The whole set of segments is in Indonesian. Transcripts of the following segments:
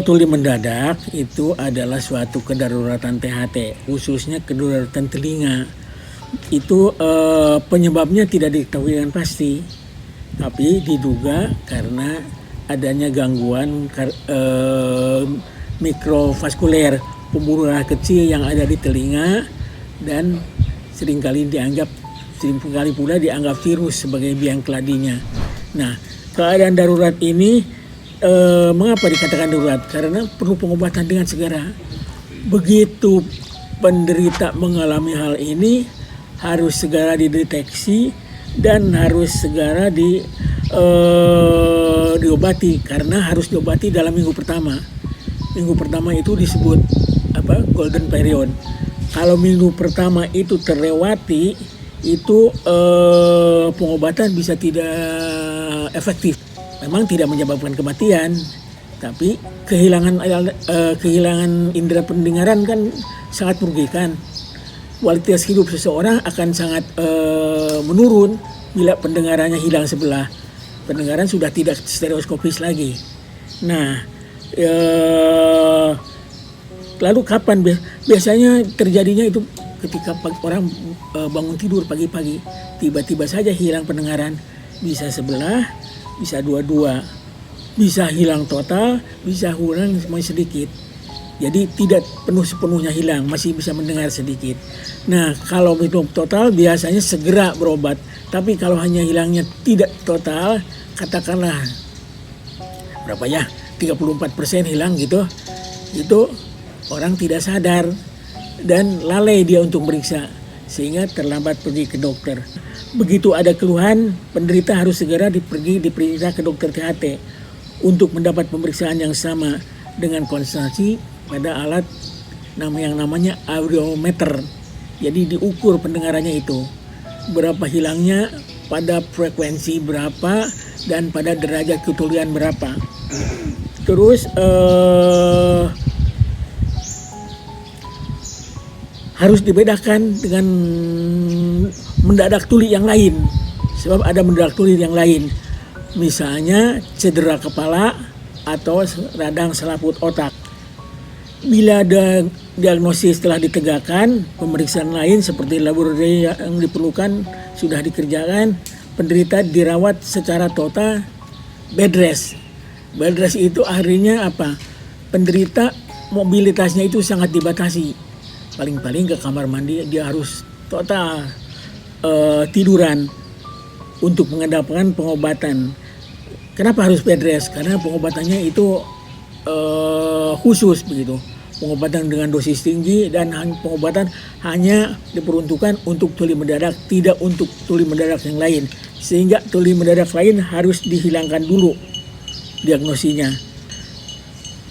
Tuli mendadak itu adalah suatu kedaruratan THT, khususnya kedaruratan telinga. Itu penyebabnya tidak diketahui dengan pasti, tapi diduga karena adanya gangguan mikrovaskuler, pembuluh darah kecil yang ada di telinga, dan seringkali pula dianggap virus sebagai biang keladinya. Nah, keadaan darurat ini mengapa dikatakan darurat? Karena perlu pengobatan dengan segera. Begitu penderita mengalami hal ini, harus segera dideteksi dan harus segera diobati, karena harus diobati dalam minggu pertama. Minggu pertama itu disebut golden period. Kalau minggu pertama itu terlewati, itu pengobatan bisa tidak efektif. Memang tidak menyebabkan kematian, tapi kehilangan indera pendengaran kan sangat merugikan. Kualitas hidup seseorang akan sangat menurun bila pendengarannya hilang sebelah. Pendengaran sudah tidak stereoskopis lagi. Nah, lalu kapan biasanya terjadinya itu? Ketika orang bangun tidur pagi-pagi, tiba-tiba saja hilang pendengaran, bisa sebelah, bisa dua-dua, bisa hilang total, bisa hilang sedikit. Jadi tidak sepenuhnya hilang, masih bisa mendengar sedikit. Nah, kalau itu total biasanya segera berobat. Tapi kalau hanya hilangnya tidak total, katakanlah berapa ya, 34% hilang gitu, itu orang tidak sadar dan lalai dia untuk meriksa, sehingga terlambat pergi ke dokter. Begitu ada keluhan, penderita harus segera diperiksa ke dokter THT untuk mendapat pemeriksaan yang sama dengan konsultasi pada alat yang namanya audiometer. Jadi diukur pendengarannya itu, berapa hilangnya, pada frekuensi berapa, dan pada derajat ketulian berapa. Terus harus dibedakan dengan mendadak tuli yang lain, sebab ada mendadak tuli yang lain, misalnya cedera kepala atau radang selaput otak. Bila ada diagnosis telah ditegakkan, pemeriksaan lain seperti laboratorium yang diperlukan sudah dikerjakan, penderita dirawat secara total bed rest. Bed rest itu artinya apa? Penderita mobilitasnya itu sangat dibatasi. Paling-paling ke kamar mandi dia harus total tiduran untuk mengandalkan pengobatan. Kenapa harus bed rest? Karena pengobatannya itu khusus begitu. Pengobatan dengan dosis tinggi, dan pengobatan hanya diperuntukkan untuk tuli mendadak, tidak untuk tuli mendadak yang lain. Sehingga tuli mendadak lain harus dihilangkan dulu diagnosinya.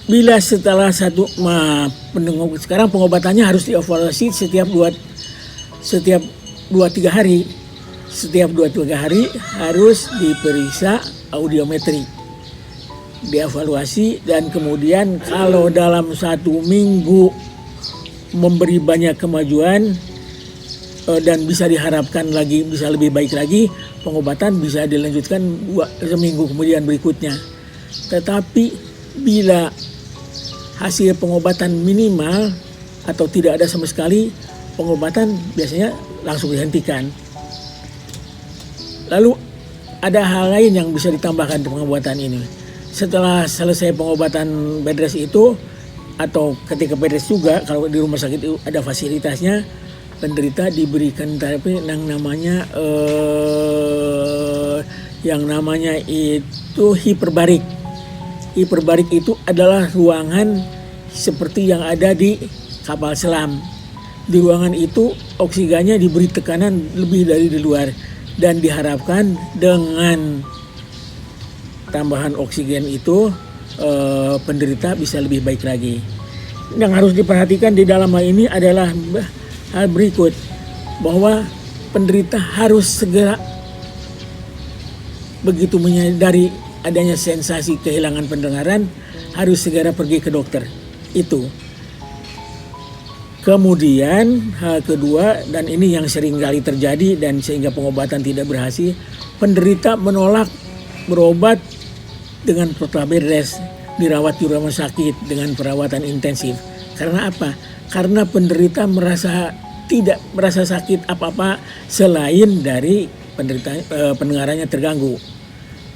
Bila setelah sekarang pengobatannya harus dievaluasi setiap 2-3 hari. Setiap 2-3 hari harus diperiksa audiometri, dievaluasi, dan kemudian kalau dalam 1 minggu memberi banyak kemajuan dan bisa diharapkan lagi bisa lebih baik lagi, pengobatan bisa dilanjutkan 2 minggu kemudian berikutnya. Tetapi bila hasil pengobatan minimal atau tidak ada sama sekali, pengobatan biasanya langsung dihentikan. Lalu ada hal lain yang bisa ditambahkan di pengobatan ini. Setelah selesai pengobatan bed rest itu, atau ketika bed rest juga, kalau di rumah sakit itu ada fasilitasnya, penderita diberikan terapi yang namanya itu hiperbarik. Hiperbarik itu adalah ruangan seperti yang ada di kapal selam. Di ruangan itu oksigennya diberi tekanan lebih dari di luar, dan diharapkan dengan tambahan oksigen itu penderita bisa lebih baik lagi. Yang harus diperhatikan di dalam hal ini adalah hal berikut, bahwa penderita harus segera, begitu menyadari adanya sensasi kehilangan pendengaran, harus segera pergi ke dokter. Itu. Kemudian hal kedua, dan ini yang sering kali terjadi dan sehingga pengobatan tidak berhasil, penderita menolak berobat dengan total bed rest. dirawat di rumah sakit dengan perawatan intensif. Karena apa? Karena penderita tidak merasa sakit apa-apa selain dari pendengarannya terganggu.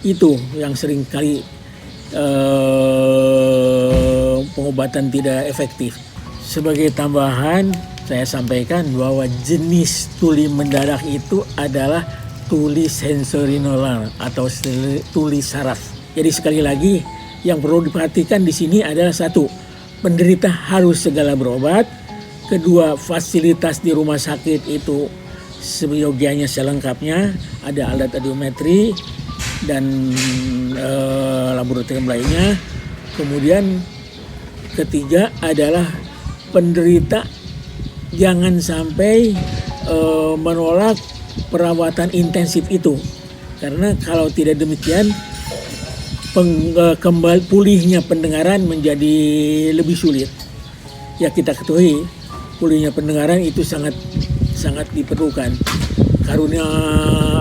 Itu yang sering kali pengobatan tidak efektif. Sebagai tambahan, saya sampaikan bahwa jenis tuli mendadak itu adalah tuli sensorinolar atau tuli saraf. Jadi sekali lagi, yang perlu diperhatikan di sini adalah satu, penderita harus segera berobat. Kedua, fasilitas di rumah sakit itu seyogianya selengkapnya, ada alat audiometri dan laboratorium lainnya. Kemudian ketiga adalah penderita jangan sampai menolak perawatan intensif itu, karena kalau tidak demikian kembali pulihnya pendengaran menjadi lebih sulit. Ya, kita ketahui pulihnya pendengaran itu sangat diperlukan. Karunia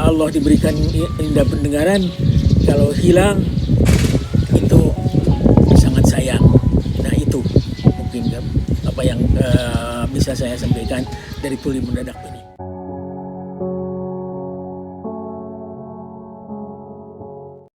Allah diberikan indera pendengaran, kalau hilang itu sangat sayang. Nah, itu mungkin apa yang bisa saya sampaikan dari tuli mendadak.